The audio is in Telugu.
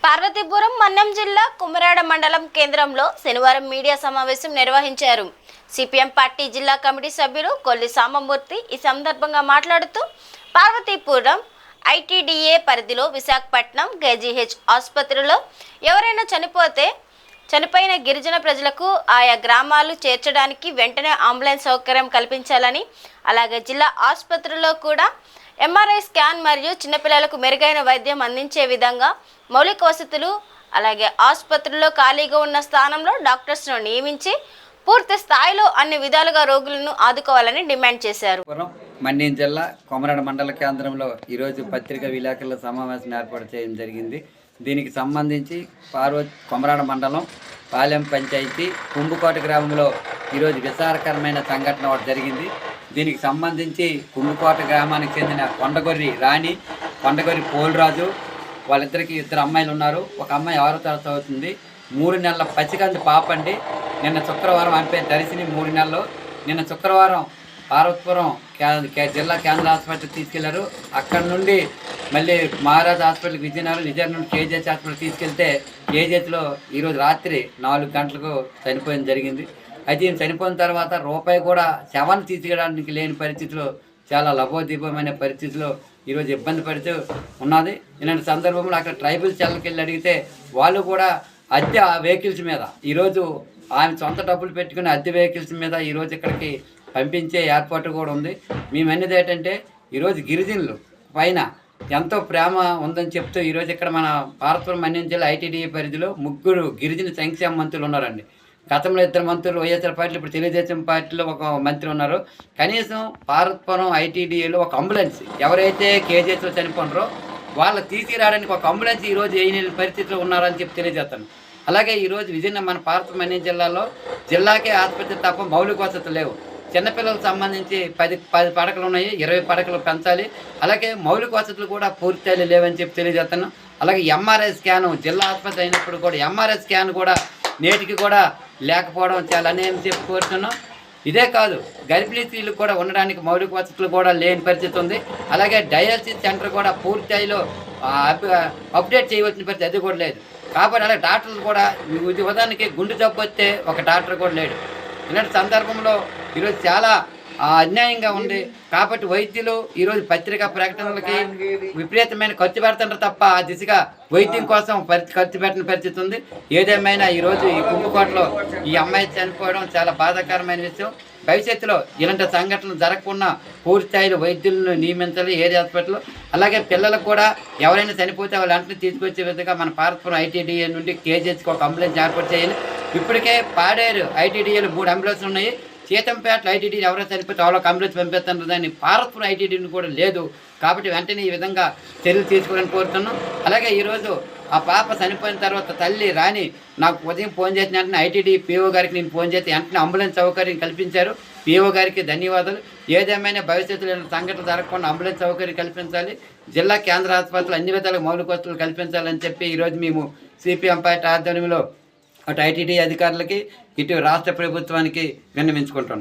పార్వతీపురం మన్యం జిల్లా కుమరాడ మండలం కేంద్రంలో శనివారం మీడియా సమావేశం నిర్వహించారు. సిపిఎం పార్టీ జిల్లా కమిటీ సభ్యులు కొల్లి సాంబమూర్తి ఈ సందర్భంగా మాట్లాడుతూ పార్వతీపురం ఐటీడీఏ పరిధిలో విశాఖపట్నం కేజీహెచ్ ఆసుపత్రిలో ఎవరైనా చనిపోయిన గిరిజన ప్రజలకు ఆయా గ్రామాలు చేర్చడానికి వెంటనే అంబులెన్స్ సౌకర్యం కల్పించాలని, అలాగే జిల్లా ఆసుపత్రిలో కూడా ఎంఆర్ఐ స్కాన్ మరియు చిన్నపిల్లలకు మెరుగైన వైద్యం అందించే విధంగా మౌలిక వసతులు, అలాగే ఆసుపత్రిలో ఖాళీగా ఉన్న స్థానంలో డాక్టర్స్ను నియమించి పూర్తి స్థాయిలో అన్ని విధాలుగా రోగులను ఆదుకోవాలని డిమాండ్ చేశారు. మన్యం జిల్లా కొమరాడ మండల కేంద్రంలో ఈరోజు పత్రికా విలేకరుల సమావేశం ఏర్పాటు చేయడం జరిగింది. దీనికి సంబంధించి కొమరాడ మండలం పాలెం పంచాయతీ కుంభకోట గ్రామంలో ఈరోజు విచారకరమైన సంఘటన ఒకటి జరిగింది. దీనికి సంబంధించి కుంభకోట గ్రామానికి చెందిన కొండగొర్రి రాణి, కొండగొర్రి పోలరాజు, వాళ్ళిద్దరికి ఇద్దరు అమ్మాయిలు ఉన్నారు. ఒక అమ్మాయి 6వ తరగతి చదువుతుంది. 3 నెలల పసికంది పాపండి. నిన్న శుక్రవారం ఆమె దర్శిని 3 నెలలు. నిన్న శుక్రవారం పార్వతీపురం జిల్లా కేంద్ర హాస్పిటల్కి తీసుకెళ్లారు. అక్కడ నుండి మళ్ళీ మహారాజ్ హాస్పిటల్కి విజయనగరం నుండి కేజీహెచ్ హాస్పిటల్కి తీసుకెళ్తే కేజీహెచ్లో ఈరోజు రాత్రి 4 గంటలకు చనిపోయిన జరిగింది. అయితే ఈయన చనిపోయిన తర్వాత రూపాయి కూడా శవాన్ని తీసుకెళ్ళడానికి లేని పరిస్థితిలో, చాలా లభోదీపమైన పరిస్థితిలో ఈరోజు ఇబ్బంది పడుతూ ఉన్నది. ఇలాంటి సందర్భంలో అక్కడ ట్రైబల్ సెల్కి వెళ్ళి అడిగితే వాళ్ళు కూడా అద్దె వెహికల్స్ మీద ఈరోజు ఆమె సొంత డబ్బులు పెట్టుకుని అద్దె వెహికల్స్ మీద ఈరోజు ఇక్కడికి పంపించే ఏర్పాటు కూడా ఉంది. మేము అనేది ఏంటంటే ఈరోజు గిరిజనులు పైన ఎంతో ప్రేమ ఉందని చెప్తూ ఈరోజు ఇక్కడ మన పార్వతీపురం మన్యం జిల్లా ఐటీడీఏ పరిధిలో 3 గిరిజన సంక్షేమ మంత్రులు ఉన్నారండి. గతంలో 2 మంత్రులు వైఎస్ఆర్ పార్టీలు, ఇప్పుడు తెలుగుదేశం పార్టీలో ఒక మంత్రి ఉన్నారు. కనీసం పార్వతీపురం ఐటీడీఏలో ఒక అంబులెన్స్, ఎవరైతే కేజీహెచ్లో చనిపోయినారో వాళ్ళు తీసుకురావడానికి ఒక అంబులెన్స్ ఈరోజు వేయని పరిస్థితిలో ఉన్నారని చెప్పి తెలియజేస్తాను. అలాగే ఈరోజు మన పార్వతీపురం మన్యం జిల్లాలో జిల్లాకే ఆసుపత్రి తప్ప మౌలిక వసతులు లేవు. చిన్నపిల్లలకు సంబంధించి 10 పడకలు ఉన్నాయి, 20 పడకలు పెంచాలి. అలాగే మౌలిక వసతులు కూడా పూర్తిగా లేవని చెప్పి తెలియజేస్తాను. అలాగే ఎంఆర్ఐ స్కాను జిల్లా ఆసుపత్రి అయినప్పుడు కూడా ఎంఆర్ఐ స్కాన్ కూడా నేటికి కూడా లేకపోవడం చాలా అన్యాయం చెప్పి కోరుతున్నాం. ఇదే కాదు, గర్భిణీ స్త్రీలకు కూడా ఉండడానికి మౌలిక వసతులు కూడా లేని పరిస్థితి ఉంది. అలాగే డయాలసిస్ సెంటర్ కూడా పూర్తిలో అప్డేట్ చేయవలసిన పరిస్థితి అది కూడా లేదు. కాబట్టి అలాగే డాక్టర్లు కూడా ఉదాహరణకి గుండె జబ్బు వస్తే ఒక డాక్టర్ కూడా లేడు. ఇలాంటి సందర్భంలో ఈరోజు చాలా అన్యాయంగా ఉంది. కాబట్టి వైద్యులు ఈరోజు పత్రికా ప్రకటనలకి విపరీతమైన ఖర్చు పెడుతుంటారు తప్ప ఆ దిశగా వైద్యం కోసం ఖర్చు పెట్టిన పరిస్థితి ఉంది. ఏదేమైనా ఈరోజు ఈ కుంభకోటలో ఈ అమ్మాయి చనిపోవడం చాలా బాధాకరమైన విషయం. భవిష్యత్తులో ఇలాంటి సంఘటనలు జరగకుండా పూర్తి స్థాయిలో వైద్యులను నియమించాలి ఏరియా హాస్పిటల్లో. అలాగే పిల్లలకు కూడా ఎవరైనా చనిపోతే వాళ్ళ వెంటనే తీసుకొచ్చే విధంగా మన పార్వతీపురం ఐటీడీఏ నుండి కేజీహెచ్కి ఒక అంబులెన్స్ ఏర్పాటు చేయాలి. ఇప్పటికే పాడేరు ఐటీడీఏలో 3 అంబులెన్స్లు ఉన్నాయి. సీతంపేటలో ఐటీడీ ఎవరైనా చనిపోతే వాళ్ళకి అంబులెన్స్ పంపిస్తున్నారు, దాన్ని పార్వతీపురం ఐటీడీని కూడా లేదు. కాబట్టి వెంటనే ఈ విధంగా చర్యలు తీసుకోవాలని కోరుతున్నాం. అలాగే ఈరోజు ఆ పాప చనిపోయిన తర్వాత తల్లి రాణి నాకు ఉదయం ఫోన్ చేసిన వెంటనే ఐటీడీ పీఓ గారికి నేను ఫోన్ చేసి వెంటనే అంబులెన్స్ సౌకర్యం కల్పించారు. పీఓ గారికి ధన్యవాదాలు. ఏదేమైనా భవిష్యత్తులో సంఘటన జరగకుండా అంబులెన్స్ సౌకర్యం కల్పించాలి. జిల్లా కేంద్ర ఆసుపత్రులు అన్ని విధాలుగా మౌలిక వసతులు కల్పించాలని చెప్పి ఈరోజు మేము సిపిఎం పార్టీ ఆధ్వర్యంలో అటు ఐటీడీ అధికారులకి, ఇటు రాష్ట్ర ప్రభుత్వానికి విన్నవించుకుంటున్నాం.